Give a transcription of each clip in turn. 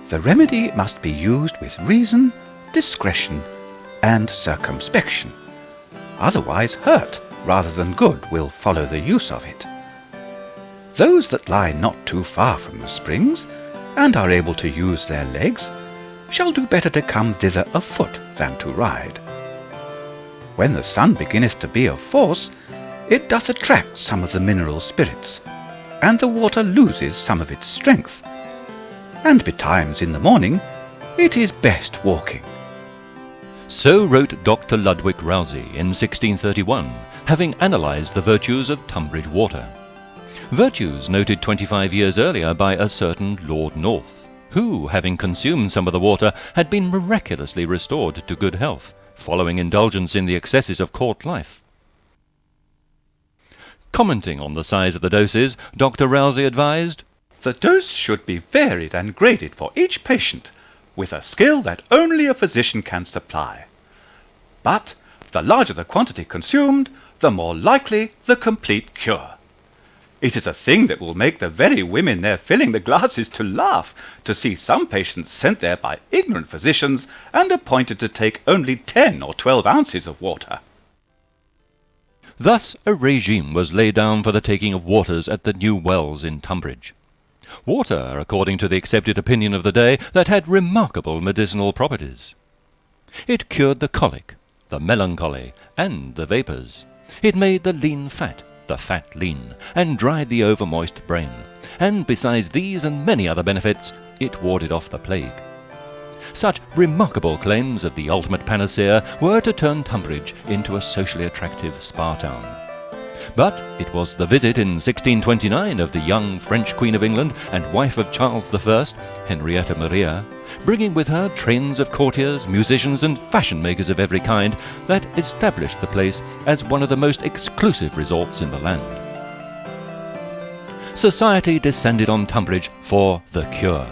The remedy must be used with reason, discretion, and circumspection. Otherwise hurt rather than good will follow the use of it. Those that lie not too far from the springs, and are able to use their legs, shall do better to come thither afoot than to ride. When the sun beginneth to be of force, it doth attract some of the mineral spirits, and the water loses some of its strength. And betimes in the morning, it is best walking. So wrote Dr. Ludwig Rousey in 1631, having analysed the virtues of Tunbridge water. Virtues noted 25 years earlier by a certain Lord North, who, having consumed some of the water, had been miraculously restored to good health, following indulgence in the excesses of court life. Commenting on the size of the doses, Dr. Rousey advised, The dose should be varied and graded for each patient, with a skill that only a physician can supply. But the larger the quantity consumed, the more likely the complete cure. It is a thing that will make the very women there filling the glasses to laugh, to see some patients sent there by ignorant physicians and appointed to take only 10 or 12 ounces of water. Thus a regime was laid down for the taking of waters at the new wells in Tunbridge. Water, according to the accepted opinion of the day, that had remarkable medicinal properties. It cured the colic, the melancholy, and the vapours. It made the lean fat, the fat lean, and dried the overmoist brain. And besides these and many other benefits, it warded off the plague. Such remarkable claims of the ultimate panacea were to turn Tunbridge into a socially attractive spa town. But it was the visit in 1629 of the young French Queen of England and wife of Charles I, Henrietta Maria, bringing with her trains of courtiers, musicians, and fashion makers of every kind, that established the place as one of the most exclusive resorts in the land. Society descended on Tunbridge for the cure.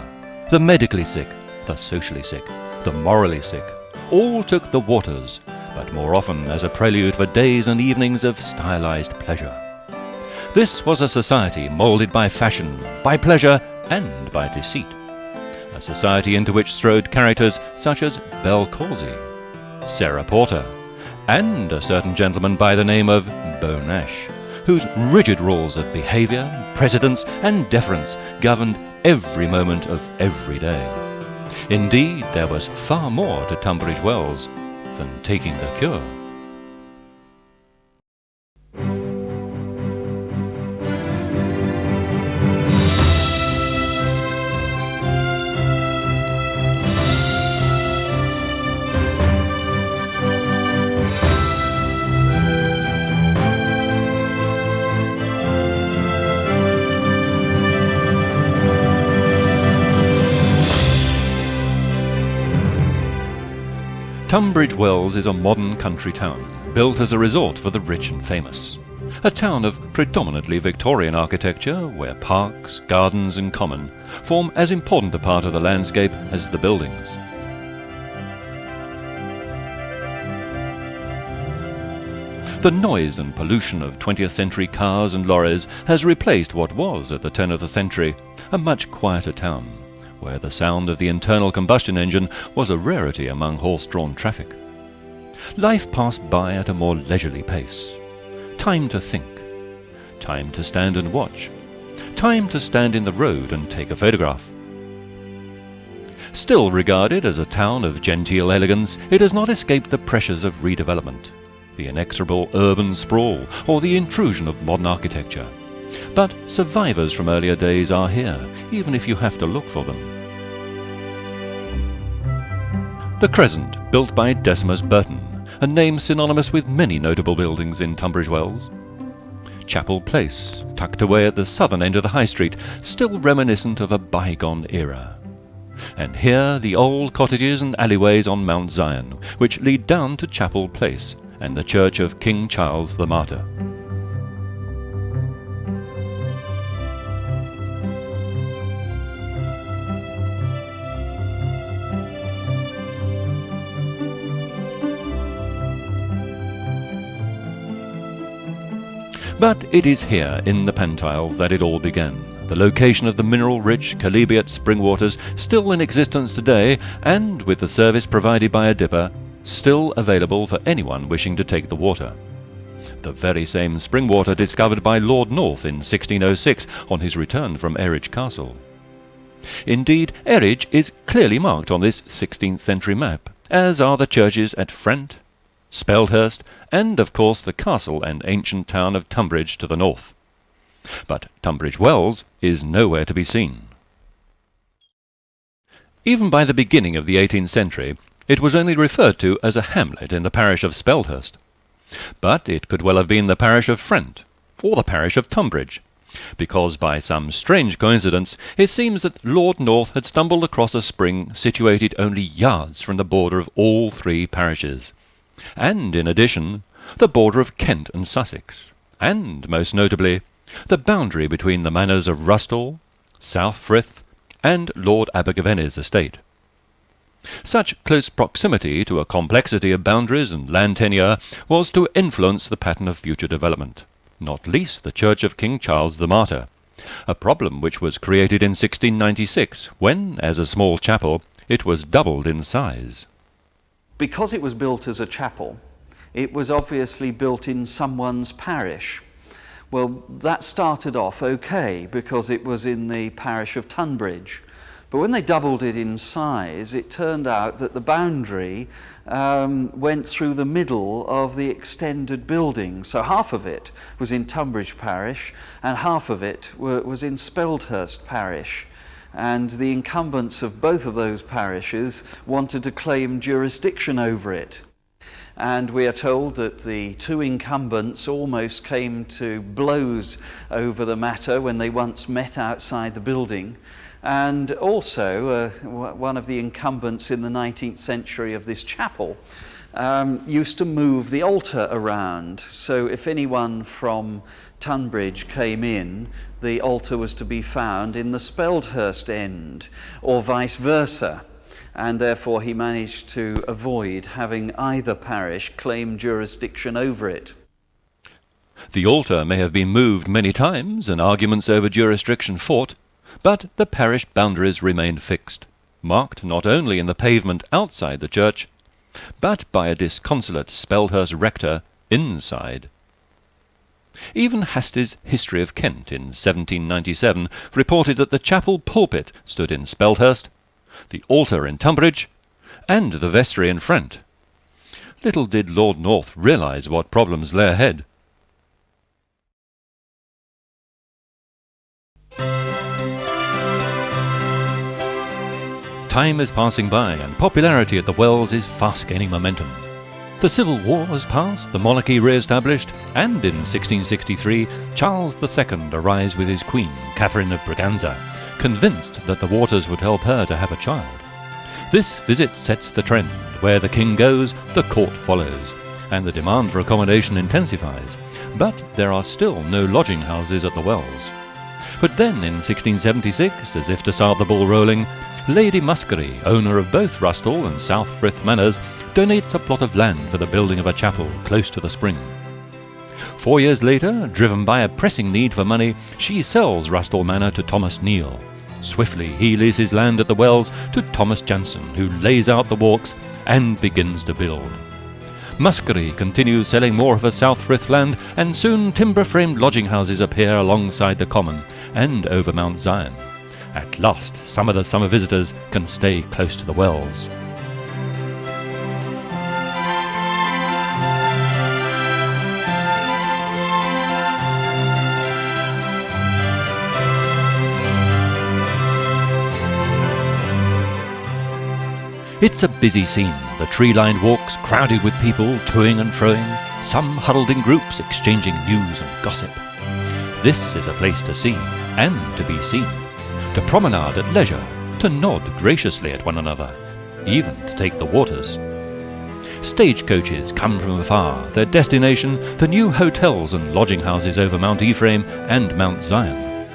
The medically sick, the socially sick, the morally sick, all took the waters, but more often as a prelude for days and evenings of stylized pleasure. This was a society moulded by fashion, by pleasure, and by deceit. A society into which strode characters such as Belle Causey, Sarah Porter, and a certain gentleman by the name of Beau Nash, whose rigid rules of behaviour, precedence, and deference governed every moment of every day. Indeed, there was far more to Tunbridge Wells than taking the cure. Tunbridge Wells is a modern country town, built as a resort for the rich and famous. A town of predominantly Victorian architecture, where parks, gardens and common form as important a part of the landscape as the buildings. The noise and pollution of 20th century cars and lorries has replaced what was, at the turn of the century, a much quieter town, where the sound of the internal combustion engine was a rarity among horse-drawn traffic. Life passed by at a more leisurely pace. Time to think. Time to stand and watch. Time to stand in the road and take a photograph. Still regarded as a town of genteel elegance, it has not escaped the pressures of redevelopment, the inexorable urban sprawl, or the intrusion of modern architecture. But survivors from earlier days are here, even if you have to look for them. The Crescent, built by Decimus Burton, a name synonymous with many notable buildings in Tunbridge Wells. Chapel Place, tucked away at the southern end of the High Street, still reminiscent of a bygone era. And here the old cottages and alleyways on Mount Zion, which lead down to Chapel Place and the church of King Charles the Martyr. But it is here, in the Pantile, that it all began, the location of the mineral-rich chalybeate spring waters still in existence today, and with the service provided by a dipper, still available for anyone wishing to take the water. The very same spring water discovered by Lord North in 1606 on his return from Eridge Castle. Indeed, Eridge is clearly marked on this 16th century map, as are the churches at Frent, Speldhurst, and of course the castle and ancient town of Tunbridge to the north. But Tunbridge Wells is nowhere to be seen. Even by the beginning of the 18th century, it was only referred to as a hamlet in the parish of Speldhurst. But it could well have been the parish of Frent, or the parish of Tunbridge, because by some strange coincidence it seems that Lord North had stumbled across a spring situated only yards from the border of all three parishes, and, in addition, the border of Kent and Sussex, and, most notably, the boundary between the manors of Rustall, South Frith, and Lord Abergavenny's estate. Such close proximity to a complexity of boundaries and land tenure was to influence the pattern of future development, not least the church of King Charles the Martyr, a problem which was created in 1696, when, as a small chapel, it was doubled in size. Because it was built as a chapel, it was obviously built in someone's parish. Well, that started off okay because it was in the parish of Tunbridge. But when they doubled it in size, it turned out that the boundary went through the middle of the extended building. So half of it was in Tunbridge parish and half of it was in Speldhurst parish. And the incumbents of both of those parishes wanted to claim jurisdiction over it. And we are told that the two incumbents almost came to blows over the matter when they once met outside the building. And also, one of the incumbents in the 19th century of this chapel used to move the altar around. So if anyone from Tunbridge came in, the altar was to be found in the Speldhurst end, or vice versa. And therefore he managed to avoid having either parish claim jurisdiction over it. The altar may have been moved many times and arguments over jurisdiction fought, but the parish boundaries remained fixed, marked not only in the pavement outside the church, but by a disconsolate Speldhurst rector inside. Even Hasty's History of Kent in 1797 reported that the chapel pulpit stood in Speldhurst, the altar in Tunbridge, and the vestry in Frent. Little did Lord North realise what problems lay ahead. Time is passing by, and popularity at the Wells is fast gaining momentum. The Civil War has passed, the monarchy re-established, and in 1663 Charles II arrives with his queen, Catherine of Braganza, convinced that the waters would help her to have a child. This visit sets the trend. Where the king goes, the court follows, and the demand for accommodation intensifies. But there are still no lodging houses at the Wells. But then in 1676, as if to start the ball rolling, Lady Muskerry, owner of both Rustall and South Frith manors, donates a plot of land for the building of a chapel close to the spring. 4 years later, driven by a pressing need for money, she sells Rustall Manor to Thomas Neal. Swiftly he leases land at the Wells to Thomas Jansen, who lays out the walks and begins to build. Muskerry continues selling more of her South Frith land, and soon timber-framed lodging houses appear alongside the common and over Mount Zion. At last, some of the summer visitors can stay close to the Wells. It's a busy scene, the tree-lined walks crowded with people toing and froing, some huddled in groups exchanging news and gossip. This is a place to see and to be seen, to promenade at leisure, to nod graciously at one another, even to take the waters. Stagecoaches come from afar, their destination the new hotels and lodging houses over Mount Ephraim and Mount Zion.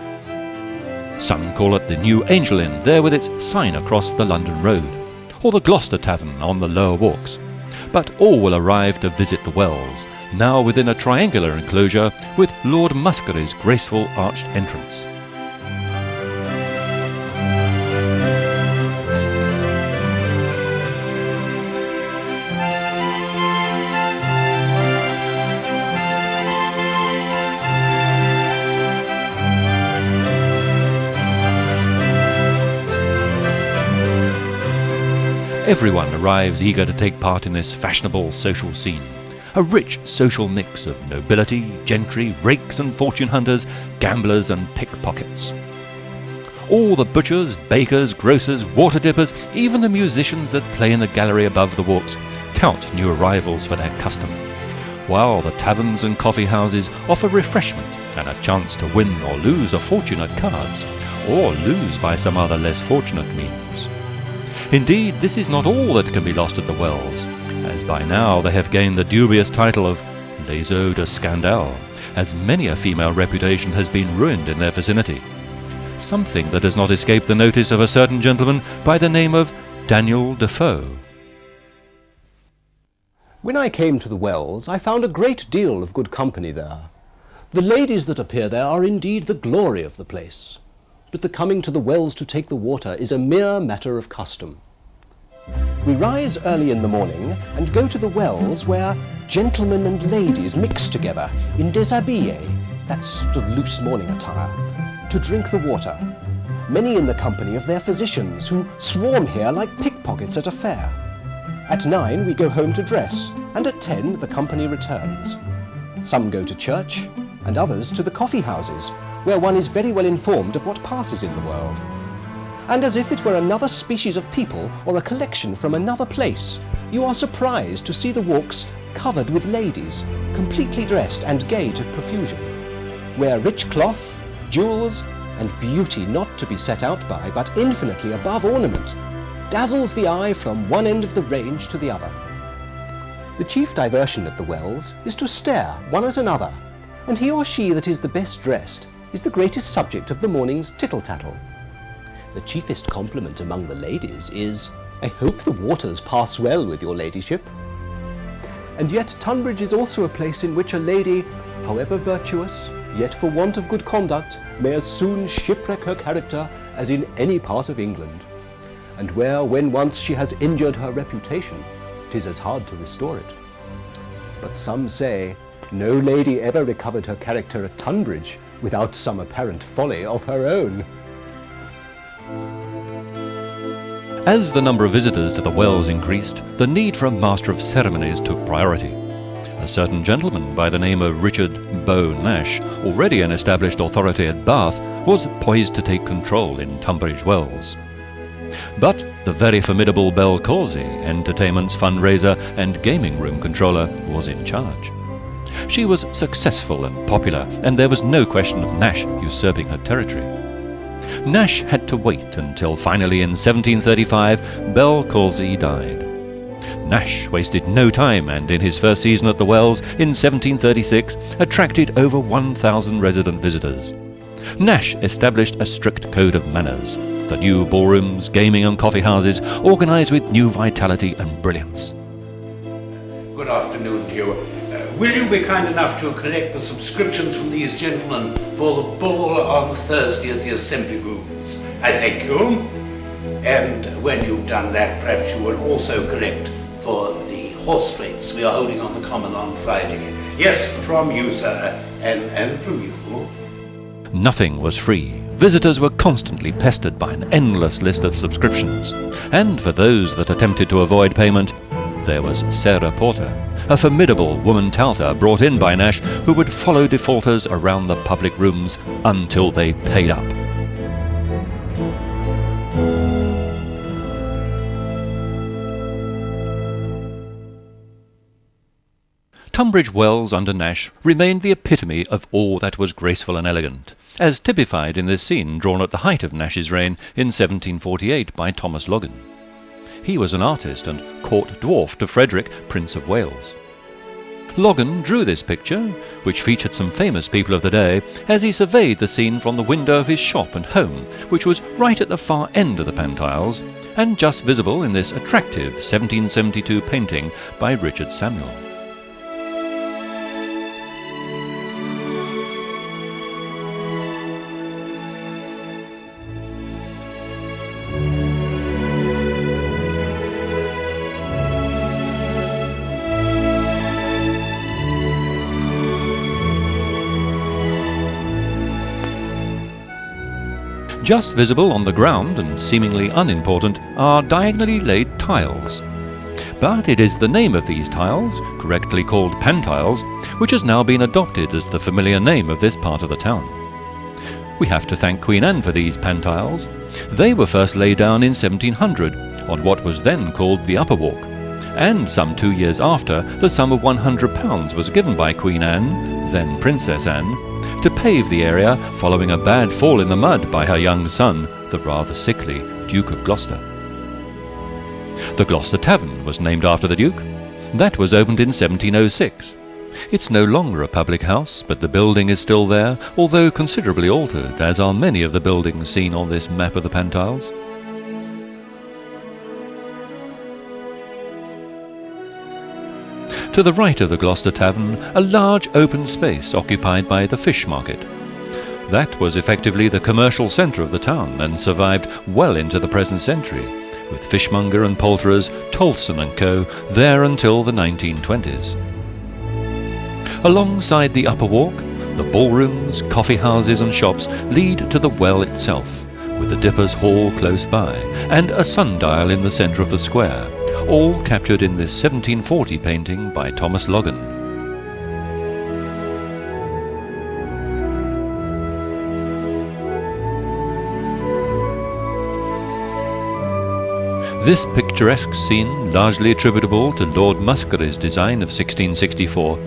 Some call it the New Angel Inn, there with its sign across the London Road, or the Gloucester Tavern on the lower walks. But all will arrive to visit the Wells, now within a triangular enclosure with Lord Muskerry's graceful arched entrance. Everyone arrives eager to take part in this fashionable social scene. A rich social mix of nobility, gentry, rakes and fortune hunters, gamblers and pickpockets. All the butchers, bakers, grocers, water dippers, even the musicians that play in the gallery above the walks, tout new arrivals for their custom, while the taverns and coffee houses offer refreshment and a chance to win or lose a fortune at cards, or lose by some other less fortunate means. Indeed, this is not all that can be lost at the Wells, as by now they have gained the dubious title of les eaux de scandale, as many a female reputation has been ruined in their vicinity. Something that has not escaped the notice of a certain gentleman by the name of Daniel Defoe. When I came to the Wells, I found a great deal of good company there. The ladies that appear there are indeed the glory of the place, but the coming to the Wells to take the water is a mere matter of custom. We rise early in the morning and go to the Wells, where gentlemen and ladies mix together in déshabillé, that's sort of loose morning attire, to drink the water, many in the company of their physicians, who swarm here like pickpockets at a fair. At 9 we go home to dress, and at 10 the company returns. Some go to church, and others to the coffee houses, where one is very well informed of what passes in the world. And as if it were another species of people or a collection from another place, you are surprised to see the walks covered with ladies, completely dressed and gay to profusion, wear rich cloth, jewels, and beauty not to be set out by, but infinitely above ornament, dazzles the eye from one end of the range to the other. The chief diversion at the Wells is to stare one at another, and he or she that is the best dressed is the greatest subject of the morning's tittle-tattle. The chiefest compliment among the ladies is, "I hope the waters pass well with your ladyship." And yet Tunbridge is also a place in which a lady, however virtuous, yet for want of good conduct, may as soon shipwreck her character as in any part of England, and where, when once she has injured her reputation, 'tis as hard to restore it. But some say, no lady ever recovered her character at Tunbridge without some apparent folly of her own. As the number of visitors to the Wells increased, the need for a master of ceremonies took priority. A certain gentleman by the name of Richard Beau Nash, already an established authority at Bath, was poised to take control in Tunbridge Wells. But the very formidable Belle Causey, entertainment's fundraiser and gaming room controller, was in charge. She was successful and popular, and there was no question of Nash usurping her territory. Nash had to wait until finally in 1735 Belle Causey died. Nash wasted no time, and in his first season at the Wells in 1736 attracted over 1,000 resident visitors. Nash established a strict code of manners. The new ballrooms, gaming and coffee houses organised with new vitality and brilliance. Good afternoon to you. Will you be kind enough to collect the subscriptions from these gentlemen for the ball on Thursday at the Assembly Rooms? I thank you. And when you've done that, perhaps you will also collect for the horse race we are holding on the Common on Friday. Yes, from you, sir, and from you. Nothing was free. Visitors were constantly pestered by an endless list of subscriptions. And for those that attempted to avoid payment, there was Sarah Porter, a formidable woman touter brought in by Nash, who would follow defaulters around the public rooms until they paid up. Tunbridge Wells under Nash remained the epitome of all that was graceful and elegant, as typified in this scene drawn at the height of Nash's reign in 1748 by Thomas Logan. He was an artist and court dwarf to Frederick, Prince of Wales. Logan drew this picture, which featured some famous people of the day, as he surveyed the scene from the window of his shop and home, which was right at the far end of the Pantiles, and just visible in this attractive 1772 painting by Richard Samuel. Just visible on the ground and seemingly unimportant are diagonally laid tiles. But it is the name of these tiles, correctly called pantiles, which has now been adopted as the familiar name of this part of the town. We have to thank Queen Anne for these pantiles. They were first laid down in 1700 on what was then called the Upper Walk, and some 2 years after, the sum of £100 was given by Queen Anne, then Princess Anne, to pave the area following a bad fall in the mud by her young son, the rather sickly Duke of Gloucester. The Gloucester Tavern was named after the Duke. That was opened in 1706. It's no longer a public house, but the building is still there, although considerably altered, as are many of the buildings seen on this map of the Pantiles. To the right of the Gloucester Tavern, a large open space occupied by the fish market. That was effectively the commercial centre of the town and survived well into the present century, with fishmonger and poulterers Tolson & Co. there until the 1920s. Alongside the Upper Walk, the ballrooms, coffee houses and shops lead to the well itself, with the Dippers Hall close by, and a sundial in the centre of the square, all captured in this 1740 painting by Thomas Logan. This picturesque scene, largely attributable to Lord Muskerry's design of 1664,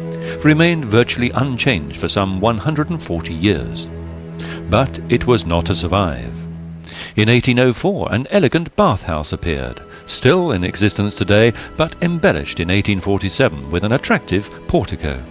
remained virtually unchanged for some 140 years. But it was not to survive. In 1804, an elegant bathhouse appeared, still in existence today, but embellished in 1847 with an attractive portico.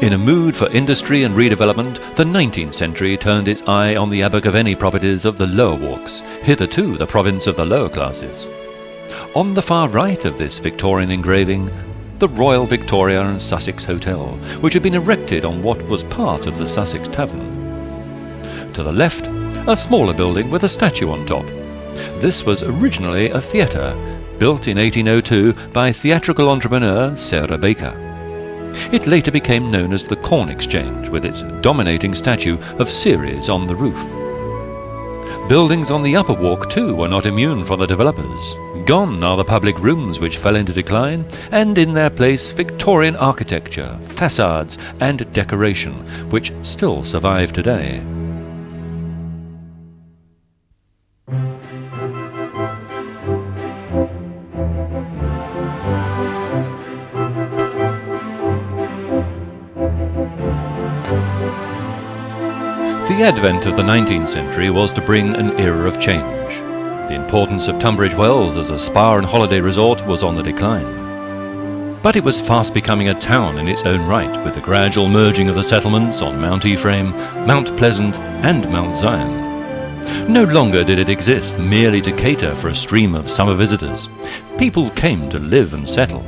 In a mood for industry and redevelopment, the 19th century turned its eye on the Abergavenny properties of the lower walks, hitherto the province of the lower classes. On the far right of this Victorian engraving, the Royal Victoria and Sussex Hotel, which had been erected on what was part of the Sussex Tavern. To the left, a smaller building with a statue on top. This was originally a theatre, built in 1802 by theatrical entrepreneur Sarah Baker. It later became known as the Corn Exchange, with its dominating statue of Ceres on the roof. Buildings on the Upper Walk, too, were not immune from the developers. Gone are the public rooms which fell into decline, and in their place Victorian architecture, facades and decoration, which still survive today. The advent of the 19th century was to bring an era of change. The importance of Tunbridge Wells as a spa and holiday resort was on the decline. But it was fast becoming a town in its own right, with the gradual merging of the settlements on Mount Ephraim, Mount Pleasant and Mount Zion. No longer did it exist merely to cater for a stream of summer visitors. People came to live and settle.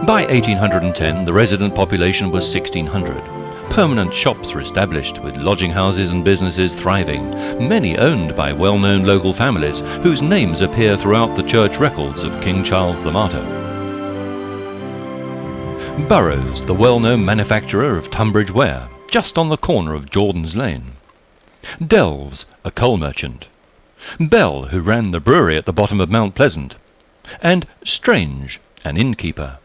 By 1810, the resident population was 1,600. Permanent shops were established, with lodging houses and businesses thriving, many owned by well-known local families whose names appear throughout the church records of King Charles the Martyr. Burroughs, the well-known manufacturer of Tunbridge ware, just on the corner of Jordan's Lane. Delves, a coal merchant. Bell, who ran the brewery at the bottom of Mount Pleasant. And Strange, an innkeeper.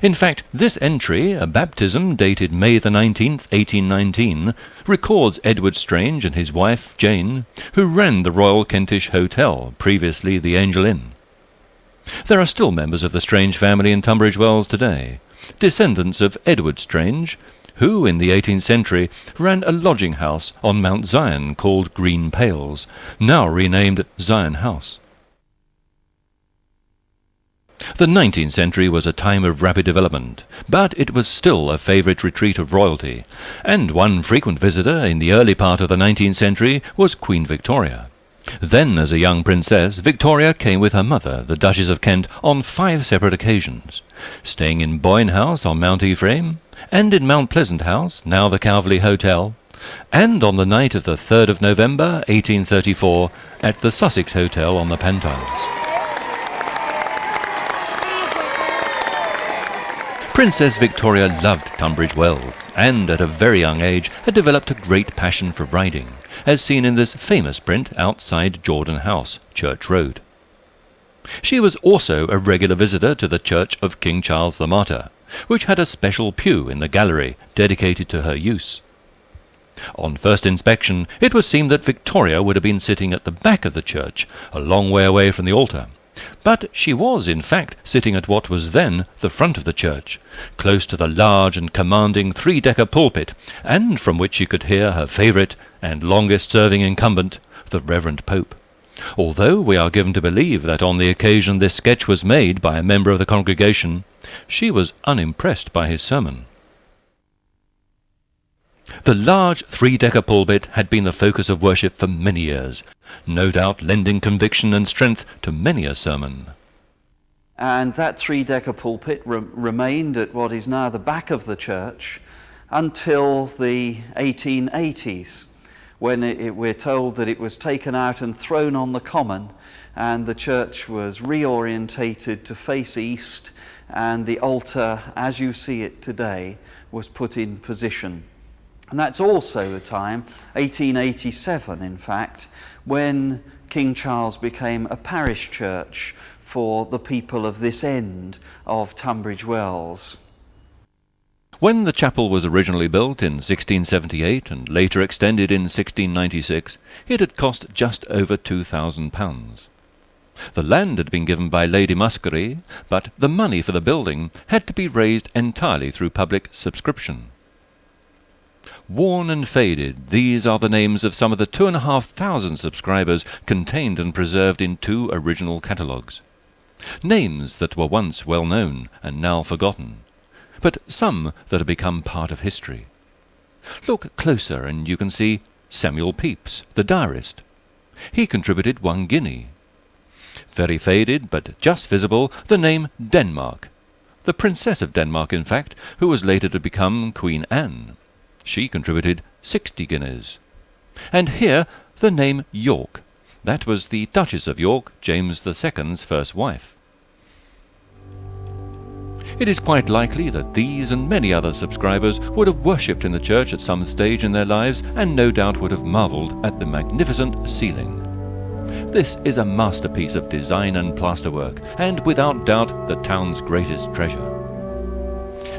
In fact, this entry, a baptism dated May the 19th, 1819, records Edward Strange and his wife, Jane, who ran the Royal Kentish Hotel, previously the Angel Inn. There are still members of the Strange family in Tunbridge Wells today, descendants of Edward Strange, who, in the 18th century, ran a lodging house on Mount Zion called Green Pales, now renamed Zion House. The 19th century was a time of rapid development, but it was still a favourite retreat of royalty, and one frequent visitor in the early part of the 19th century was Queen Victoria. Then, as a young princess, Victoria came with her mother, the Duchess of Kent, on 5 separate occasions, staying in Boyne House on Mount Ephraim, and in Mount Pleasant House, now the Calverley Hotel, and on the night of the 3rd of November 1834 at the Sussex Hotel on the Pantiles. Princess Victoria loved Tunbridge Wells, and at a very young age had developed a great passion for riding, as seen in this famous print outside Jordan House, Church Road. She was also a regular visitor to the Church of King Charles the Martyr, which had a special pew in the gallery dedicated to her use. On first inspection, it was seen that Victoria would have been sitting at the back of the church, a long way away from the altar. But she was, in fact, sitting at what was then the front of the church, close to the large and commanding 3-decker pulpit, and from which she could hear her favourite and longest-serving incumbent, the Reverend Pope. Although we are given to believe that on the occasion this sketch was made by a member of the congregation, she was unimpressed by his sermon. The large 3-decker pulpit had been the focus of worship for many years, no doubt lending conviction and strength to many a sermon. And that 3-decker pulpit remained at what is now the back of the church until the 1880s, when we're told that it was taken out and thrown on the common, and the church was reorientated to face east, and the altar, as you see it today, was put in position. And that's also the time, 1887 in fact, when King Charles became a parish church for the people of this end of Tunbridge Wells. When the chapel was originally built in 1678 and later extended in 1696, it had cost just over £2,000. The land had been given by Lady Muskerry, but the money for the building had to be raised entirely through public subscription. Worn and faded, these are the names of some of the 2,500 subscribers contained and preserved in 2 original catalogues. Names that were once well known and now forgotten, but some that have become part of history. Look closer and you can see Samuel Pepys, the diarist. He contributed 1 guinea. Very faded, but just visible, the name Denmark. The Princess of Denmark, in fact, who was later to become Queen Anne. She contributed 60 guineas. And here the name York. That was the Duchess of York, James II's first wife. It is quite likely that these and many other subscribers would have worshipped in the church at some stage in their lives, and no doubt would have marvelled at the magnificent ceiling. This is a masterpiece of design and plasterwork, and without doubt the town's greatest treasure.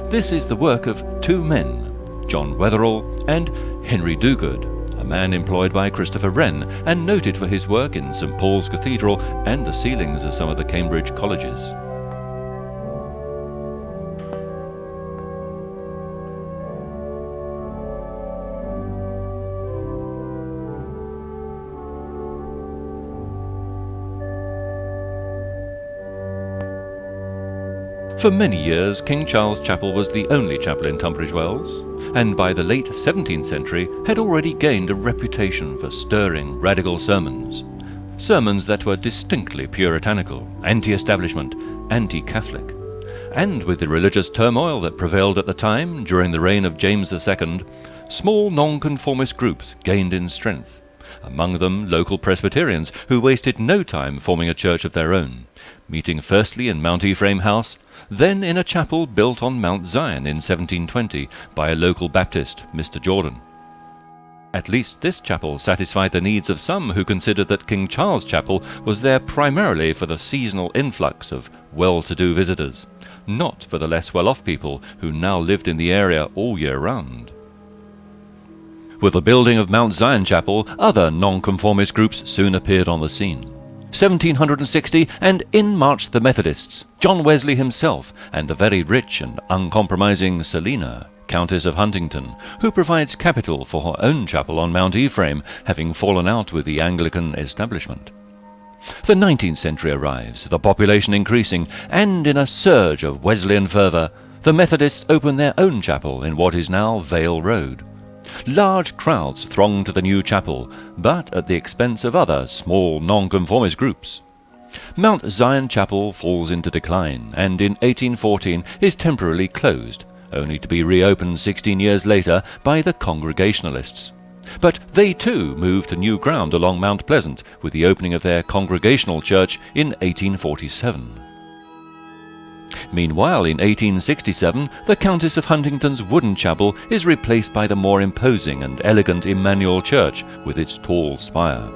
This is the work of 2 men, John Wetherell and Henry Dogood, a man employed by Christopher Wren and noted for his work in St. Paul's Cathedral and the ceilings of some of the Cambridge colleges. For many years, King Charles Chapel was the only chapel in Tunbridge Wells, and by the late 17th century had already gained a reputation for stirring, radical sermons. Sermons that were distinctly puritanical, anti-establishment, anti-Catholic. And with the religious turmoil that prevailed at the time, during the reign of James II, small nonconformist groups gained in strength. Among them local Presbyterians who wasted no time forming a church of their own, meeting firstly in Mount Ephraim House, then in a chapel built on Mount Zion in 1720 by a local Baptist, Mr. Jordan. At least this chapel satisfied the needs of some who considered that King Charles Chapel was there primarily for the seasonal influx of well-to-do visitors, not for the less well-off people who now lived in the area all year round. With the building of Mount Zion Chapel, other nonconformist groups soon appeared on the scene. 1760, and in marched the Methodists, John Wesley himself, and the very rich and uncompromising Selina, Countess of Huntingdon, who provides capital for her own chapel on Mount Ephraim, having fallen out with the Anglican establishment. The 19th century arrives, the population increasing, and in a surge of Wesleyan fervour, the Methodists open their own chapel in what is now Vale Road. Large crowds thronged to the new chapel, but at the expense of other small nonconformist groups. Mount Zion Chapel falls into decline, and in 1814 is temporarily closed, only to be reopened 16 years later by the Congregationalists. But they too moved to new ground along Mount Pleasant with the opening of their Congregational Church in 1847. Meanwhile, in 1867, the Countess of Huntingdon's wooden chapel is replaced by the more imposing and elegant Emmanuel Church with its tall spire.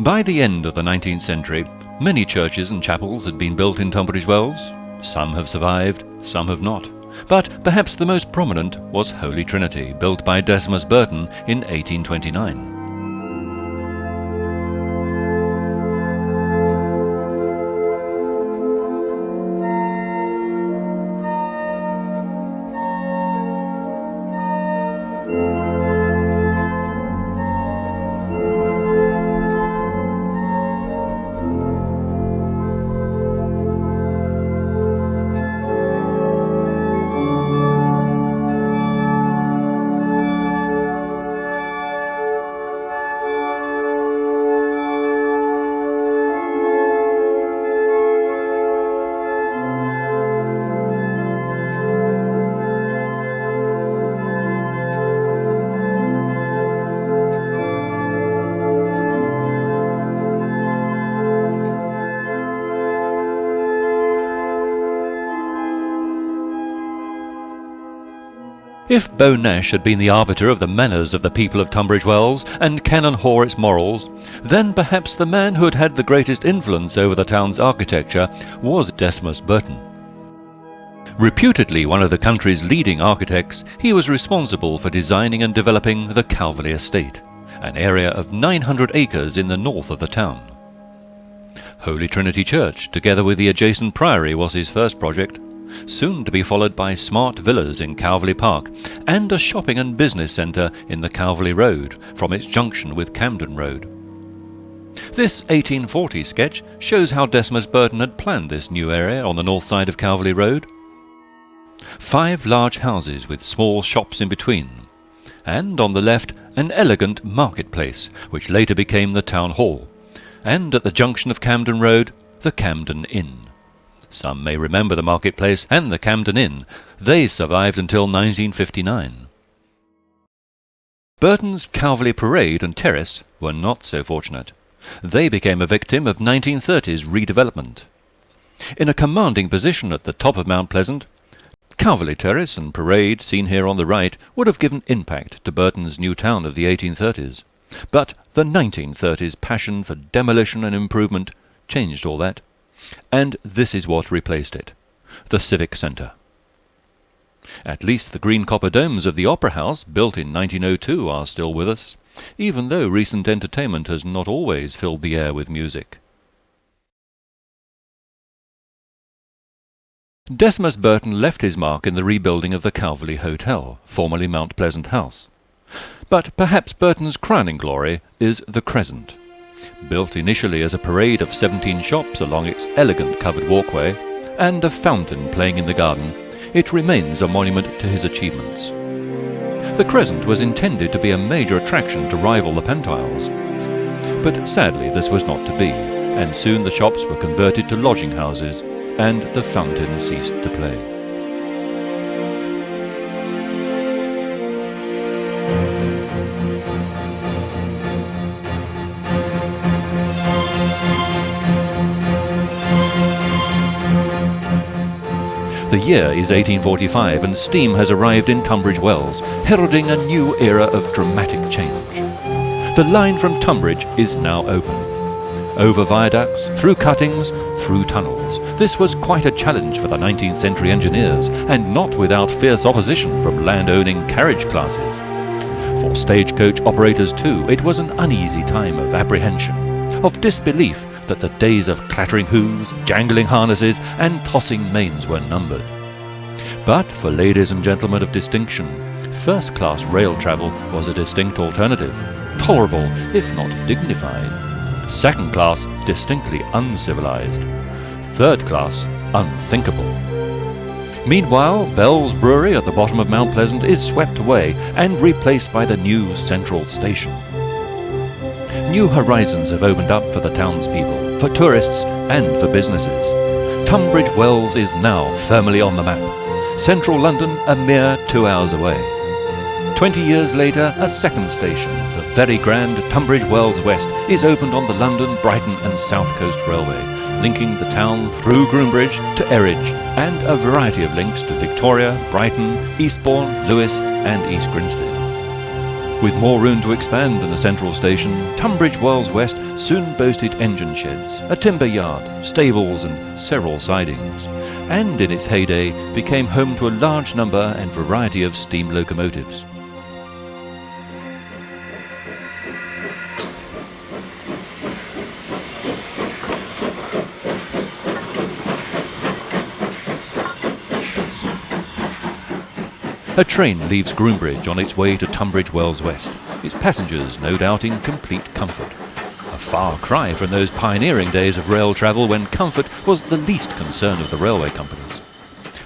By the end of the 19th century, many churches and chapels had been built in Tunbridge Wells. Some have survived, some have not. But perhaps the most prominent was Holy Trinity, built by Decimus Burton in 1829. If Beau Nash had been the arbiter of the manners of the people of Tunbridge Wells and Canon Hoare its morals, then perhaps the man who had had the greatest influence over the town's architecture was Decimus Burton. Reputedly one of the country's leading architects, he was responsible for designing and developing the Calverley Estate, an area of 900 acres in the north of the town. Holy Trinity Church, together with the adjacent priory, was his first project, soon to be followed by smart villas in Calverley Park and a shopping and business centre in the Calverley Road from its junction with Camden Road. This 1840 sketch shows how Decimus Burton had planned this new area on the north side of Calverley Road. 5 large houses with small shops in between, and on the left an elegant marketplace which later became the Town Hall, and at the junction of Camden Road the Camden Inn. Some may remember the marketplace and the Camden Inn. They survived until 1959. Burton's Calverley Parade and Terrace were not so fortunate. They became a victim of 1930s redevelopment. In a commanding position at the top of Mount Pleasant, Calverley Terrace and Parade, seen here on the right, would have given impact to Burton's new town of the 1830s. But the 1930s passion for demolition and improvement changed all that. And this is what replaced it: the Civic Centre. At least the green copper domes of the Opera House, built in 1902, are still with us, even though recent entertainment has not always filled the air with music. Decimus Burton left his mark in the rebuilding of the Calverley Hotel, formerly Mount Pleasant House. But perhaps Burton's crowning glory is the Crescent. Built initially as a parade of 17 shops along its elegant covered walkway, and a fountain playing in the garden, it remains a monument to his achievements. The Crescent was intended to be a major attraction to rival the Pantiles. But sadly this was not to be, and soon the shops were converted to lodging houses, and the fountain ceased to play. The year is 1845 and steam has arrived in Tunbridge Wells, heralding a new era of dramatic change. The line from Tunbridge is now open. Over viaducts, through cuttings, through tunnels. This was quite a challenge for the 19th century engineers, and not without fierce opposition from land-owning carriage classes. For stagecoach operators too, it was an uneasy time of apprehension. of disbelief that the days of clattering hooves, jangling harnesses, and tossing manes were numbered. But for ladies and gentlemen of distinction, first-class rail travel was a distinct alternative, tolerable if not dignified. Second class, distinctly uncivilized. Third class, unthinkable. Meanwhile, Bell's Brewery at the bottom of Mount Pleasant is swept away and replaced by the new Central Station. New horizons have opened up for the townspeople, for tourists and for businesses. Tunbridge Wells is now firmly on the map. Central London a mere 2 hours away. 20 years later, a second station, the very grand Tunbridge Wells West, is opened on the London, Brighton and South Coast Railway, linking the town through Groombridge to Eridge, and a variety of links to Victoria, Brighton, Eastbourne, Lewes and East Grinstead. With more room to expand than the central station, Tunbridge Wells West soon boasted engine sheds, a timber yard, stables and several sidings, and in its heyday became home to a large number and variety of steam locomotives. A train leaves Groombridge on its way to Tunbridge Wells West, its passengers no doubt in complete comfort. A far cry from those pioneering days of rail travel when comfort was the least concern of the railway companies.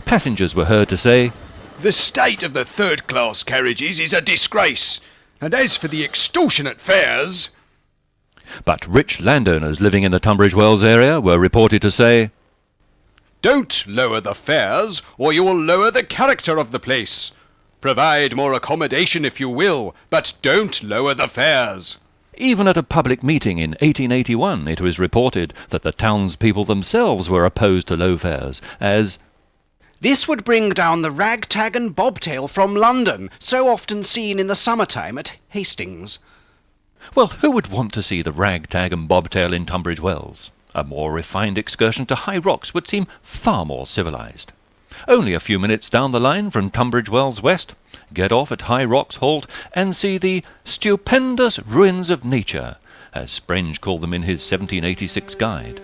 Passengers were heard to say, "The state of the third-class carriages is a disgrace, and as for the extortionate fares..." But rich landowners living in the Tunbridge Wells area were reported to say, "Don't lower the fares, or you will lower the character of the place. Provide more accommodation if you will, but don't lower the fares." Even at a public meeting in 1881 it was reported that the townspeople themselves were opposed to low fares, as "This would bring down the ragtag and bobtail from London, so often seen in the summertime at Hastings." well, who would want to see the ragtag and bobtail in Tunbridge Wells? A more refined excursion to High Rocks would seem far more civilised. Only a few minutes down the line from Tunbridge Wells West, get off at High Rocks Halt and see the stupendous ruins of nature, as Sprenge called them in his 1786 guide.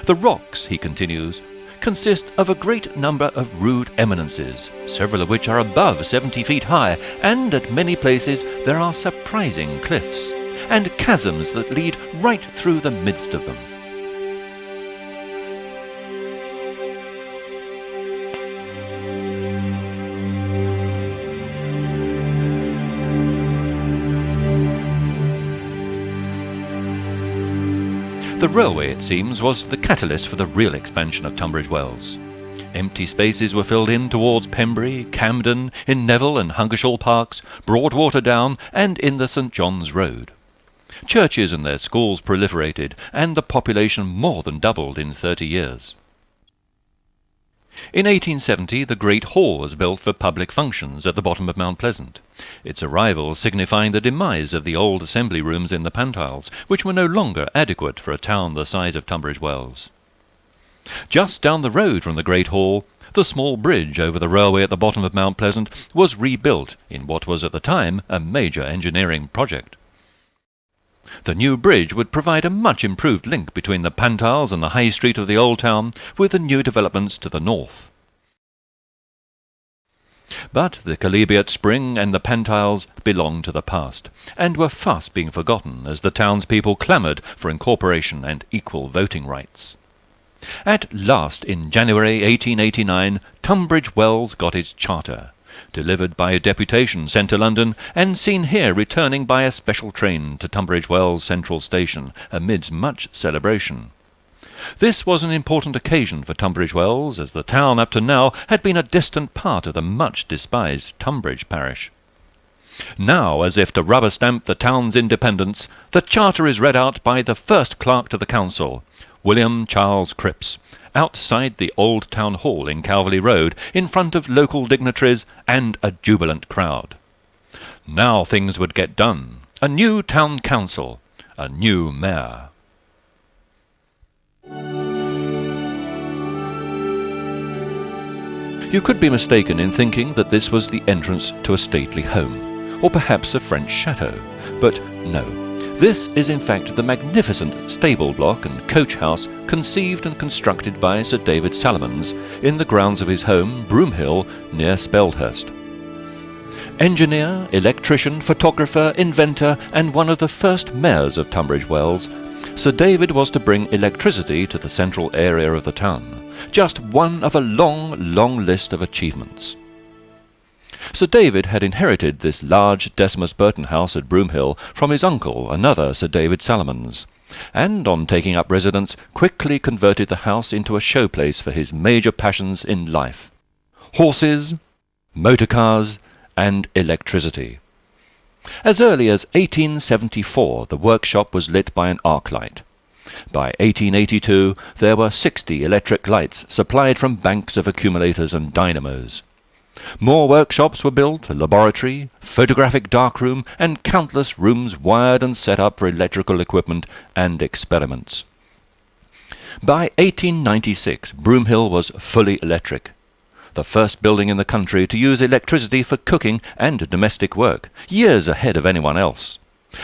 The rocks, he continues, consist of a great number of rude eminences, several of which are above 70 feet high, and at many places there are surprising cliffs, and chasms that lead right through the midst of them. The railway, it seems, was the catalyst for the real expansion of Tunbridge Wells. Empty spaces were filled in towards Pembury, Camden, in Neville and Hungershall Parks, Broadwater Down, and in the St John's Road. Churches and their schools proliferated, and the population more than doubled in 30 years. In 1870 the Great Hall was built for public functions at the bottom of Mount Pleasant, its arrival signifying the demise of the old assembly rooms in the Pantiles, which were no longer adequate for a town the size of Tunbridge Wells. Just down the road from the Great Hall, the small bridge over the railway at the bottom of Mount Pleasant was rebuilt in what was at the time a major engineering project. The new bridge would provide a much improved link between the Pantiles and the High Street of the Old Town, with the new developments to the north. But the Chalybeate Spring and the Pantiles belonged to the past, and were fast being forgotten as the townspeople clamoured for incorporation and equal voting rights. At last, in January 1889, Tunbridge Wells got its charter, delivered by a deputation sent to London, and seen here returning by a special train to Tunbridge Wells Central Station, amidst much celebration. This was an important occasion for Tunbridge Wells, as the town up to now had been a distant part of the much despised Tunbridge parish. Now, as if to rubber-stamp the town's independence, the charter is read out by the first clerk to the council, William Charles Cripps, outside the Old Town Hall in Calverley Road, in front of local dignitaries and a jubilant crowd. Now things would get done. A new town council, a new mayor. You could be mistaken in thinking that this was the entrance to a stately home, or perhaps a French chateau, but no. This is in fact the magnificent stable block and coach house conceived and constructed by Sir David Salomons in the grounds of his home, Broomhill, near Speldhurst. Engineer, electrician, photographer, inventor, and one of the first mayors of Tunbridge Wells, Sir David was to bring electricity to the central area of the town, just one of a long, long list of achievements. Sir David had inherited this large Decimus Burton house at Broomhill from his uncle, another Sir David Salomons, and on taking up residence quickly converted the house into a showplace for his major passions in life: horses, motor cars, and electricity. As early as 1874 the workshop was lit by an arc light. By 1882 there were 60 electric lights supplied from banks of accumulators and dynamos. More workshops were built, a laboratory, photographic darkroom, and countless rooms wired and set up for electrical equipment and experiments. By 1896 Broomhill was fully electric, the first building in the country to use electricity for cooking and domestic work, years ahead of anyone else.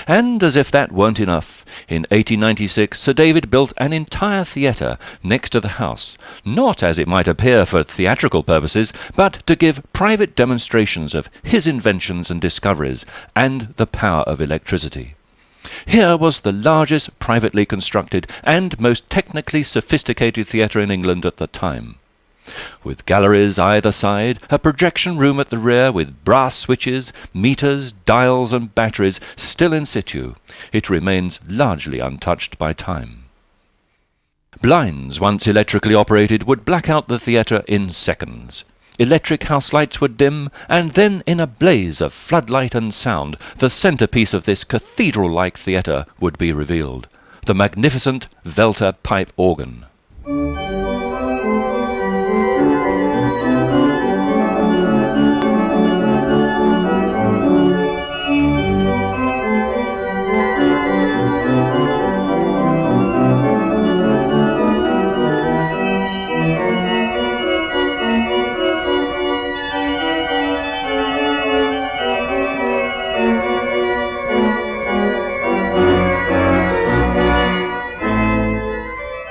And as if that weren't enough, in 1896 Sir David built an entire theatre next to the house, not as it might appear for theatrical purposes, but to give private demonstrations of his inventions and discoveries and the power of electricity. Here was the largest privately constructed and most technically sophisticated theatre in England at the time, with galleries either side, a projection room at the rear with brass switches, meters, dials and batteries still in situ. It remains largely untouched by time. Blinds, once electrically operated, would black out the theatre in seconds. Electric house lights would dim, and then in a blaze of floodlight and sound the centrepiece of this cathedral-like theatre would be revealed: the magnificent Velter pipe organ.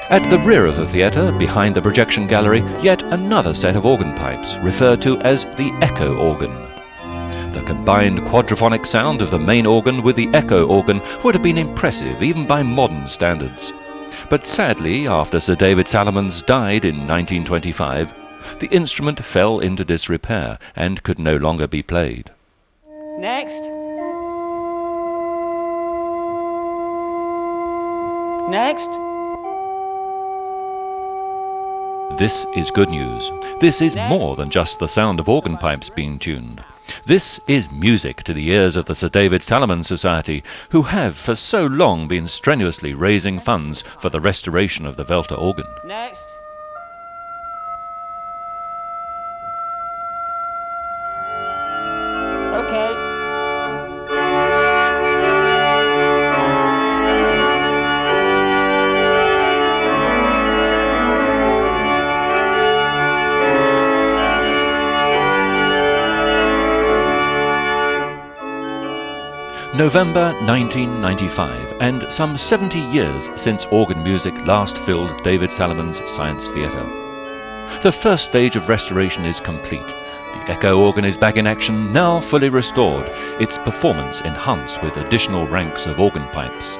At the rear of the theatre, behind the projection gallery, yet another set of organ pipes, referred to as the echo organ. The combined quadraphonic sound of the main organ with the echo organ would have been impressive even by modern standards. But sadly, after Sir David Salomons died in 1925, the instrument fell into disrepair and could no longer be played. Next. Next. This is good news. This is more than just the sound of organ pipes being tuned. This is music to the ears of the Sir David Salomons Society, who have for so long been strenuously raising funds for the restoration of the Velter organ. Next. Okay. November 1995, and some 70 years since organ music last filled David Salomons Science Theatre. The first stage of restoration is complete. The echo organ is back in action, now fully restored, its performance enhanced with additional ranks of organ pipes.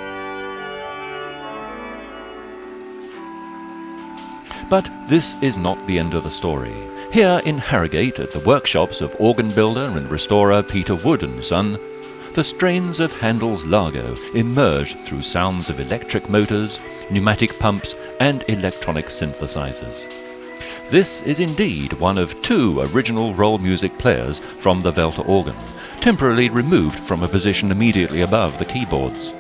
But this is not the end of the story. Here in Harrogate, at the workshops of organ builder and restorer Peter Wood and Son, the strains of Handel's Largo emerge through sounds of electric motors, pneumatic pumps, and electronic synthesizers. This is indeed one of two original roll music players from the Velter organ, temporarily removed from a position immediately above the keyboards.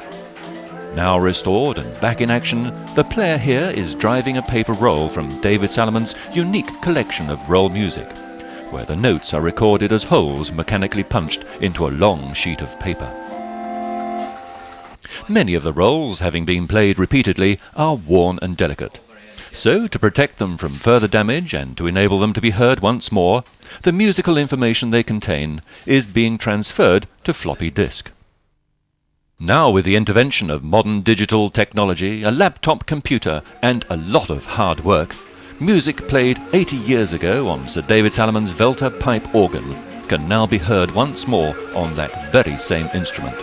Now restored and back in action, the player here is driving a paper roll from David Salomons' unique collection of roll music, where the notes are recorded as holes mechanically punched into a long sheet of paper. Many of the rolls, having been played repeatedly, are worn and delicate. So, to protect them from further damage and to enable them to be heard once more, the musical information they contain is being transferred to floppy disk. Now, with the intervention of modern digital technology, a laptop computer, and a lot of hard work, music played 80 years ago on Sir David Salamon's Velter pipe organ can now be heard once more on that very same instrument.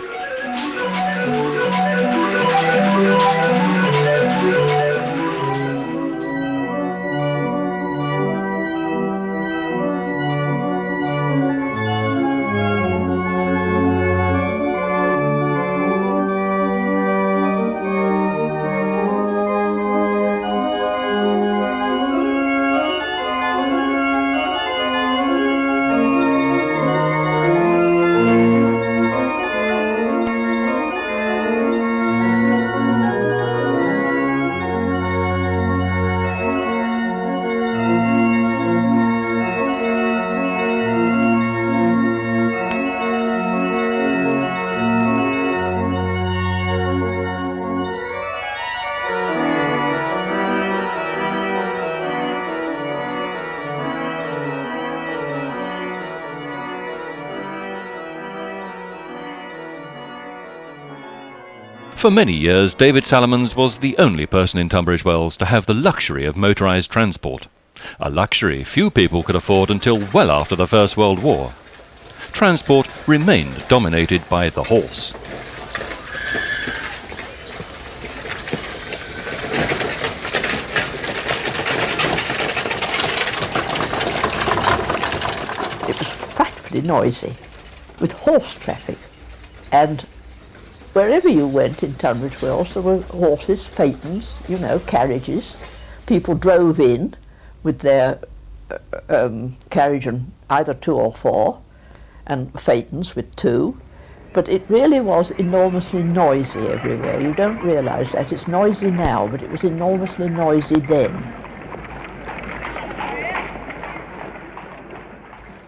For many years, David Salamon's was the only person in Tunbridge Wells to have the luxury of motorised transport, a luxury few people could afford until well after the First World War. Transport remained dominated by the horse. It was frightfully noisy, with horse traffic, and wherever you went in Tunbridge Wells, there were horses, phaetons, you know, carriages. People drove in with their carriage and either 2 or 4, and phaetons with 2. But it really was enormously noisy everywhere. You don't realise that. It's noisy now, but it was enormously noisy then.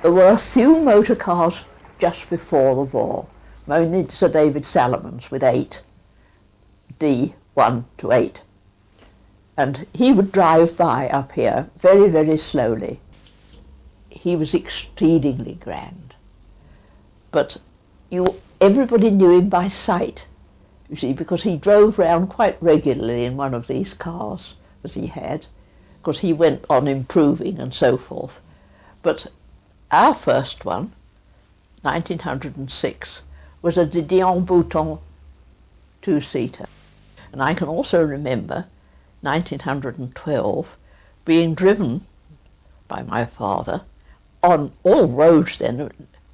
There were a few motor cars just before the war. Only Sir David Salamon's with 8, D1 to 8. And he would drive by up here very, very slowly. He was exceedingly grand. But everybody knew him by sight, you see, because he drove round quite regularly in one of these cars that he had, because he went on improving and so forth. But our first one, 1906, was a Didion Bouton 2-seater. And I can also remember 1912 being driven by my father on all roads then,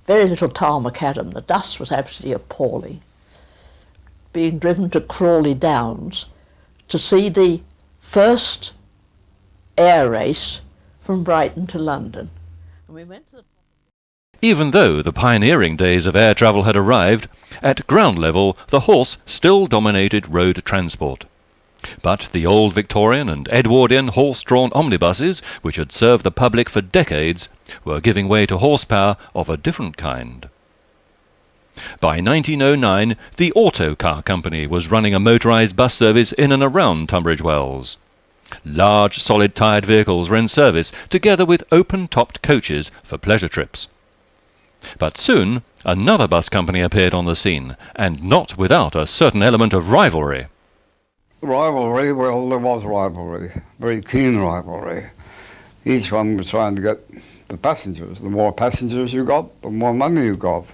very little tar macadam, the dust was absolutely appalling, being driven to Crawley Downs to see the first air race from Brighton to London. And we went to the Even though the pioneering days of air travel had arrived, at ground level the horse still dominated road transport. But the old Victorian and Edwardian horse-drawn omnibuses, which had served the public for decades, were giving way to horsepower of a different kind. By 1909, the Auto Car Company was running a motorised bus service in and around Tunbridge Wells. Large, solid-tyred vehicles were in service, together with open-topped coaches for pleasure trips. But soon, another bus company appeared on the scene, and not without a certain element of rivalry. Rivalry? Well, there was rivalry, very keen rivalry. Each one was trying to get the passengers. The more passengers you got, the more money you got.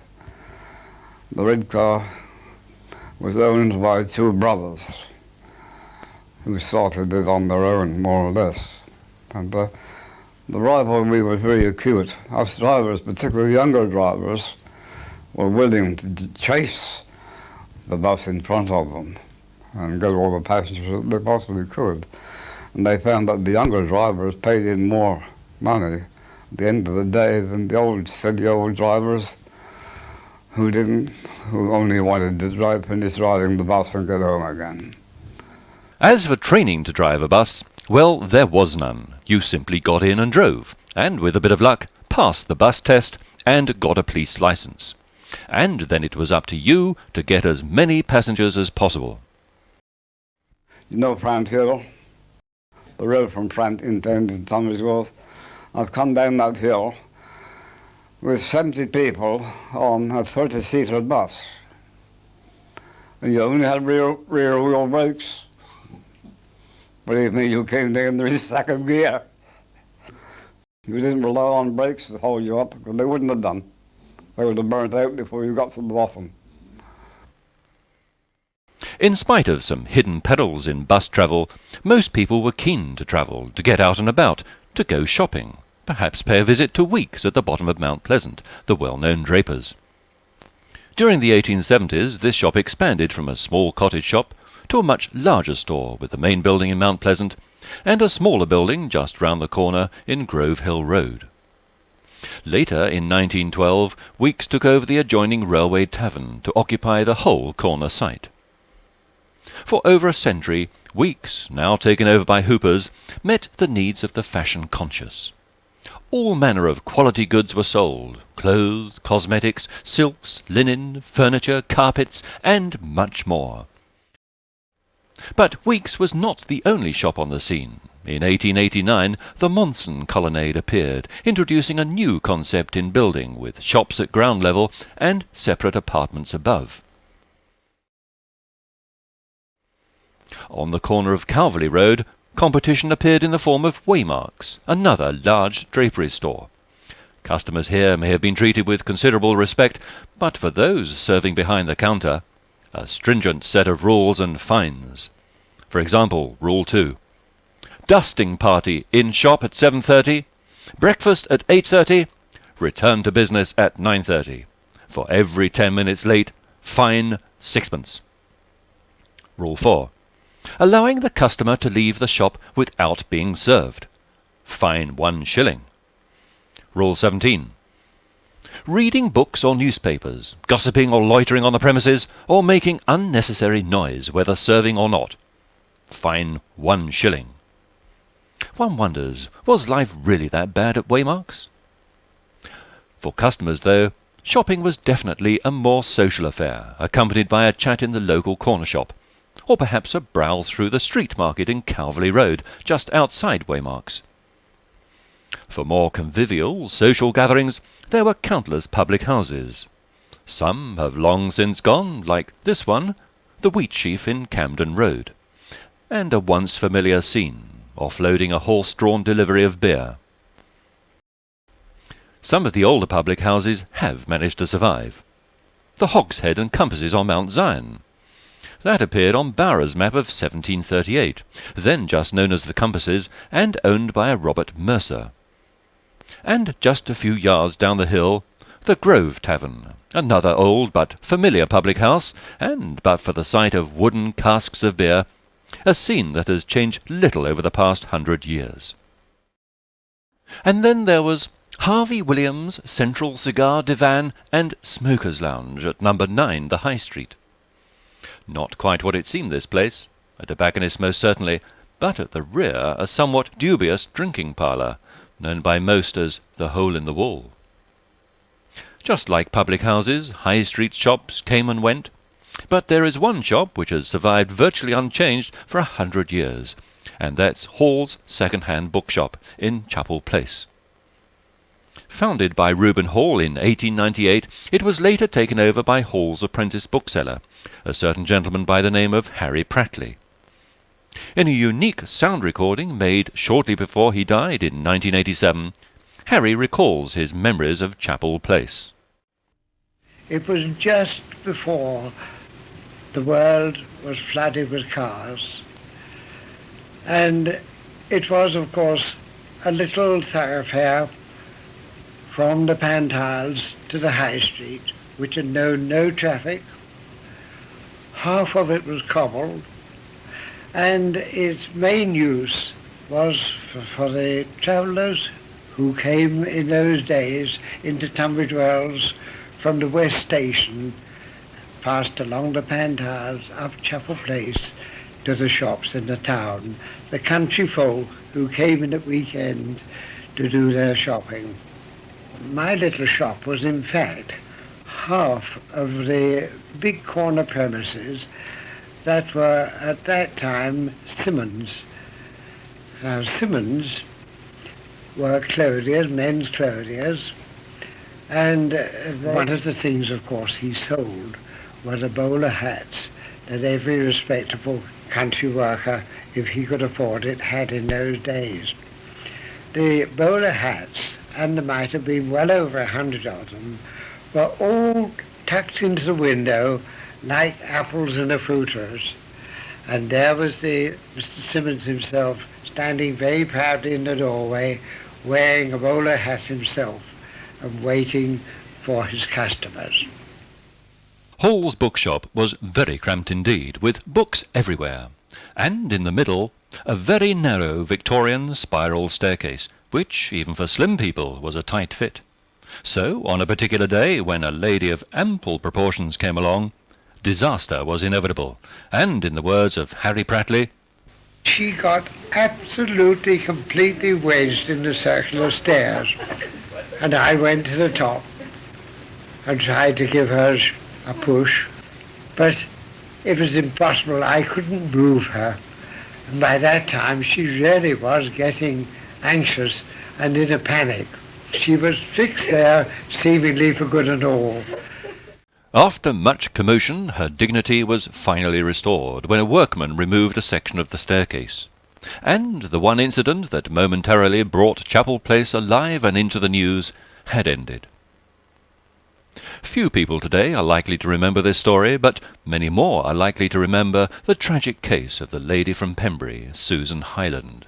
The red car was owned by 2 brothers who started it on their own, more or less. And the rivalry was very acute. Us drivers, particularly younger drivers, were willing to chase the bus in front of them and get all the passengers that they possibly could. And they found that the younger drivers paid in more money at the end of the day than the old, steady old drivers who only wanted to finish driving the bus and get home again. As for training to drive a bus, well, there was none. You simply got in and drove, and with a bit of luck, passed the bus test and got a police licence. And then it was up to you to get as many passengers as possible. You know Frant Hill? The road from Frant into Tunbridge Wells. I've come down that hill with 70 people on a 30-seater bus. And you only had rear wheel brakes. Believe me, you came down in second gear. You didn't rely on brakes to hold you up, because they wouldn't have done. They would have burnt out before you got to the bottom. In spite of some hidden perils in bus travel, most people were keen to travel, to get out and about, to go shopping, perhaps pay a visit to Weeks at the bottom of Mount Pleasant, the well-known drapers. During the 1870s, this shop expanded from a small cottage shop to a much larger store with the main building in Mount Pleasant and a smaller building just round the corner in Grove Hill Road. Later, in 1912, Weeks took over the adjoining Railway Tavern to occupy the whole corner site. For over a century, Weeks, now taken over by Hoopers, met the needs of the fashion-conscious. All manner of quality goods were sold: clothes, cosmetics, silks, linen, furniture, carpets, and much more. But Weeks was not the only shop on the scene. In 1889, the Monson Colonnade appeared, introducing a new concept in building, with shops at ground level and separate apartments above. On the corner of Calverley Road, competition appeared in the form of Waymark's, another large drapery store. Customers here may have been treated with considerable respect, but for those serving behind the counter, a stringent set of rules and fines. For example, Rule 2. Dusting party in shop at 7:30, breakfast at 8:30, return to business at 9:30. For every 10 minutes late, fine 6pence. Rule 4. Allowing the customer to leave the shop without being served. Fine 1 shilling. Rule 17. Reading books or newspapers, gossiping or loitering on the premises, or making unnecessary noise, whether serving or not. Fine 1 shilling. One wonders, was life really that bad at Waymark's? For customers, though, shopping was definitely a more social affair, accompanied by a chat in the local corner shop, or perhaps a browse through the street market in Calverley Road, just outside Waymark's. For more convivial, social gatherings, there were countless public houses. Some have long since gone, like this one, the Wheatsheaf in Camden Road, and a once familiar scene, offloading a horse-drawn delivery of beer. Some of the older public houses have managed to survive. The Hogshead and Compasses on Mount Zion. That appeared on Bowers' map of 1738, then just known as the Compasses, and owned by a Robert Mercer. And just a few yards down the hill, the Grove Tavern, another old but familiar public house, and but for the sight of wooden casks of beer, a scene that has changed little over the past 100 years. And then there was Harvey Williams' Central Cigar Divan and Smoker's Lounge at No. 9 the High Street. Not quite what it seemed, this place, a tobacconist most certainly, but at the rear a somewhat dubious drinking parlour, known by most as the Hole in the Wall. Just like public houses, high street shops came and went, but there is one shop which has survived virtually unchanged for 100 years, and that's Hall's second-hand bookshop in Chapel Place. Founded by Reuben Hall in 1898, it was later taken over by Hall's apprentice bookseller, a certain gentleman by the name of Harry Prattley. In a unique sound recording made shortly before he died in 1987, Harry recalls his memories of Chapel Place. It was just before the world was flooded with cars, and it was, of course, a little thoroughfare from the Pantiles to the High Street, which had known no traffic. Half of it was cobbled, and its main use was for the travellers who came in those days into Tunbridge Wells from the West Station, passed along the Pantiles, up Chapel Place to the shops in the town, the country folk who came in at weekend to do their shopping. My little shop was in fact half of the big corner premises that were at that time Simmons. Now Simmons were clothiers, men's clothiers, and one of the things, of course, he sold were the bowler hats that every respectable country worker, if he could afford it, had in those days. The bowler hats, and there might have been well over 100 of them, were all tucked into the window like apples in a fruiterer's. And there was Mr. Simmons himself standing very proudly in the doorway, wearing a bowler hat himself and waiting for his customers. Hall's bookshop was very cramped indeed, with books everywhere, and in the middle a very narrow Victorian spiral staircase, which, even for slim people, was a tight fit. So, on a particular day, when a lady of ample proportions came along, disaster was inevitable, and, in the words of Harry Prattley, she got absolutely, completely wedged in the circular stairs, and I went to the top and tried to give her a push, but it was impossible. I couldn't move her, and by that time she really was getting anxious and in a panic. She was fixed there, seemingly for good and all. After much commotion, her dignity was finally restored when a workman removed a section of the staircase. And the one incident that momentarily brought Chapel Place alive and into the news had ended. Few people today are likely to remember this story, but many more are likely to remember the tragic case of the lady from Pembury, Susan Hyland.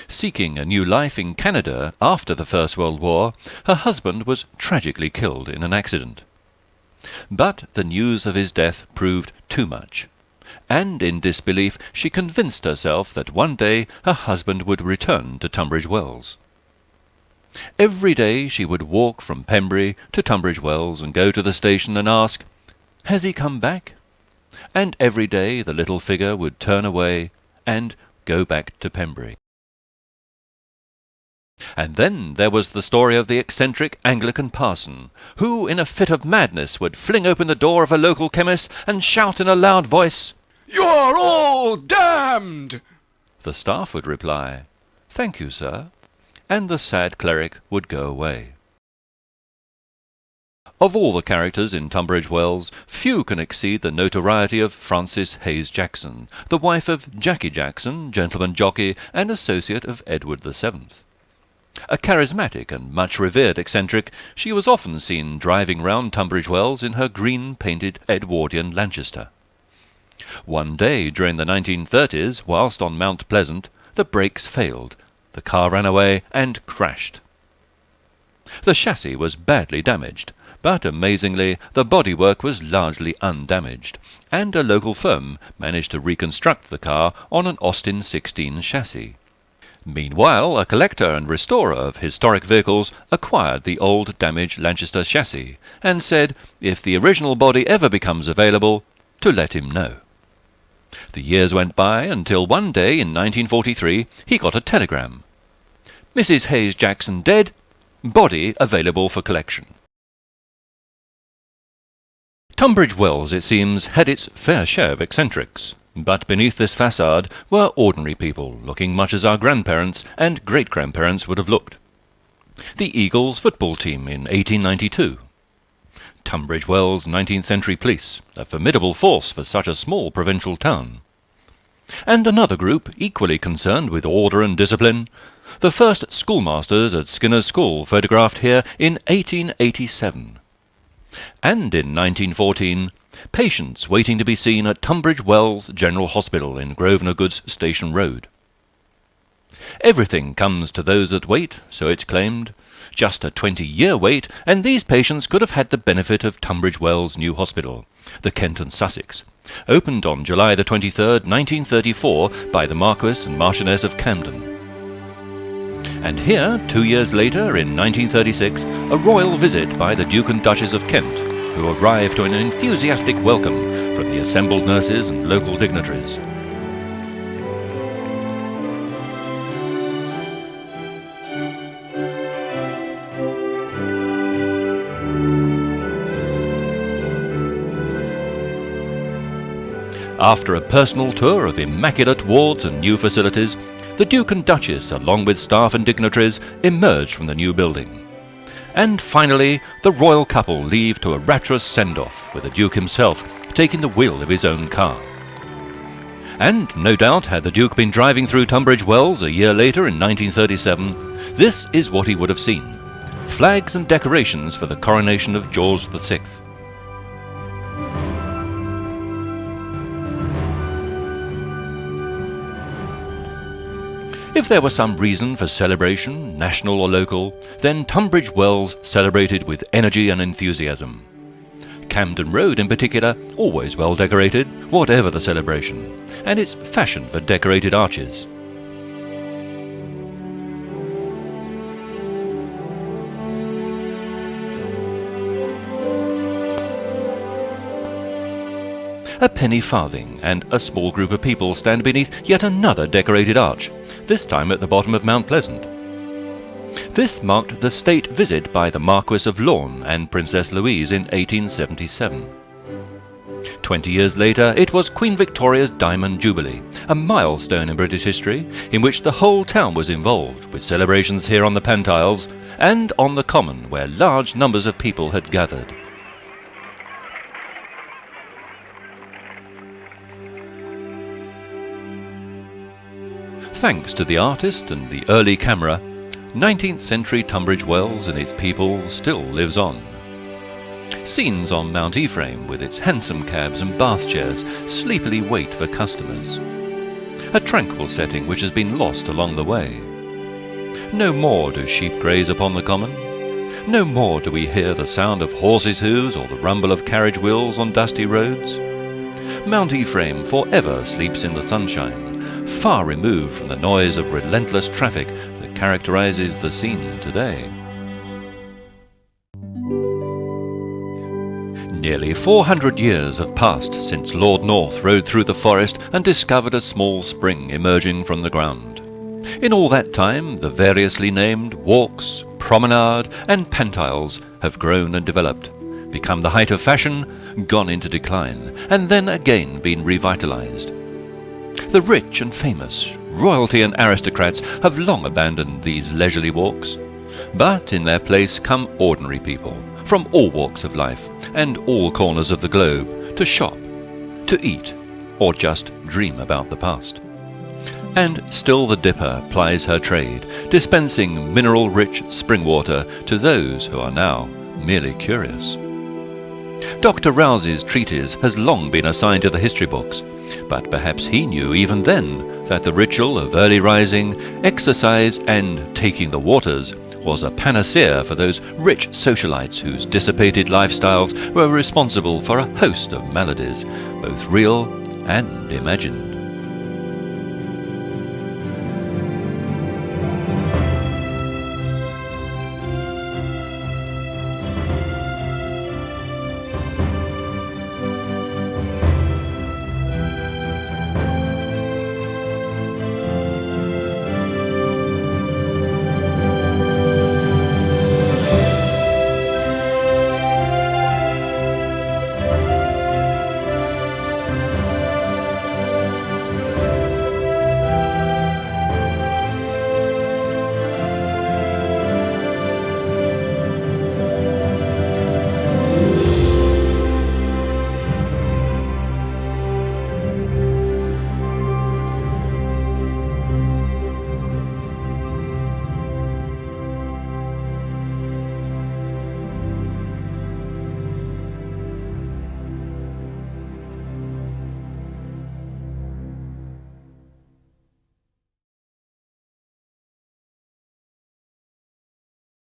Seeking a new life in Canada after the First World War, her husband was tragically killed in an accident. But the news of his death proved too much, and in disbelief she convinced herself that one day her husband would return to Tunbridge Wells. Every day she would walk from Pembury to Tunbridge Wells and go to the station and ask, "Has he come back?" And every day the little figure would turn away and go back to Pembury. And then there was the story of the eccentric Anglican parson, who in a fit of madness would fling open the door of a local chemist and shout in a loud voice, "You're all damned!" The staff would reply, "Thank you, sir," and the sad cleric would go away. Of all the characters in Tunbridge Wells, few can exceed the notoriety of Frances Hayes Jackson, the wife of Jackie Jackson, gentleman jockey and associate of Edward VII. A charismatic and much revered eccentric, she was often seen driving round Tunbridge Wells in her green-painted Edwardian Lanchester. One day during the 1930s, whilst on Mount Pleasant, the brakes failed, the car ran away and crashed. The chassis was badly damaged, but amazingly the bodywork was largely undamaged, and a local firm managed to reconstruct the car on an Austin 16 chassis. Meanwhile, a collector and restorer of historic vehicles acquired the old damaged Lanchester chassis and said, if the original body ever becomes available, to let him know. The years went by until one day in 1943 he got a telegram. "Mrs. Hayes Jackson dead, body available for collection." Tunbridge Wells, it seems, had its fair share of eccentrics. But beneath this facade were ordinary people, looking much as our grandparents and great-grandparents would have looked. The Eagles football team in 1892. Tunbridge Wells 19th century police, a formidable force for such a small provincial town. And another group, equally concerned with order and discipline, the first schoolmasters at Skinner's School, photographed here in 1887. And in 1914, patients waiting to be seen at Tunbridge Wells General Hospital in Grosvenor Goods Station Road. Everything comes to those that wait, so it's claimed. Just a 20-year wait, and these patients could have had the benefit of Tunbridge Wells' new hospital, the Kent and Sussex, opened on July the 23rd, 1934, by the Marquess and Marchioness of Camden. And here, 2 years later, in 1936, a royal visit by the Duke and Duchess of Kent, who arrived to an enthusiastic welcome from the assembled nurses and local dignitaries. After a personal tour of immaculate wards and new facilities, the Duke and Duchess, along with staff and dignitaries, emerged from the new building. And finally, the royal couple leave to a rapturous send-off, with the Duke himself taking the wheel of his own car. And no doubt, had the Duke been driving through Tunbridge Wells a year later in 1937, this is what he would have seen: flags and decorations for the coronation of George VI. If there was some reason for celebration, national or local, then Tunbridge Wells celebrated with energy and enthusiasm. Camden Road in particular, always well decorated, whatever the celebration, and its fashion for decorated arches. A penny farthing and a small group of people stand beneath yet another decorated arch, this time at the bottom of Mount Pleasant. This marked the state visit by the Marquis of Lorne and Princess Louise in 1877. 20 years later, it was Queen Victoria's Diamond Jubilee, a milestone in British history, in which the whole town was involved, with celebrations here on the Pantiles and on the Common, where large numbers of people had gathered. Thanks to the artist and the early camera, 19th century Tunbridge Wells and its people still lives on. Scenes on Mount Ephraim with its hansom cabs and bath chairs sleepily wait for customers. A tranquil setting which has been lost along the way. No more do sheep graze upon the common. No more do we hear the sound of horses' hooves or the rumble of carriage wheels on dusty roads. Mount Ephraim forever sleeps in the sunshine, far removed from the noise of relentless traffic that characterizes the scene today. Nearly 400 years have passed since Lord North rode through the forest and discovered a small spring emerging from the ground. In all that time, the variously named walks, promenade, and pantiles have grown and developed, become the height of fashion, gone into decline, and then again been revitalized. The rich and famous, royalty and aristocrats have long abandoned these leisurely walks, but in their place come ordinary people from all walks of life and all corners of the globe to shop, to eat, or just dream about the past. And still the dipper plies her trade, dispensing mineral-rich spring water to those who are now merely curious. Dr. Rouse's treatise has long been assigned to the history books, but perhaps he knew even then that the ritual of early rising, exercise, and taking the waters was a panacea for those rich socialites whose dissipated lifestyles were responsible for a host of maladies, both real and imagined.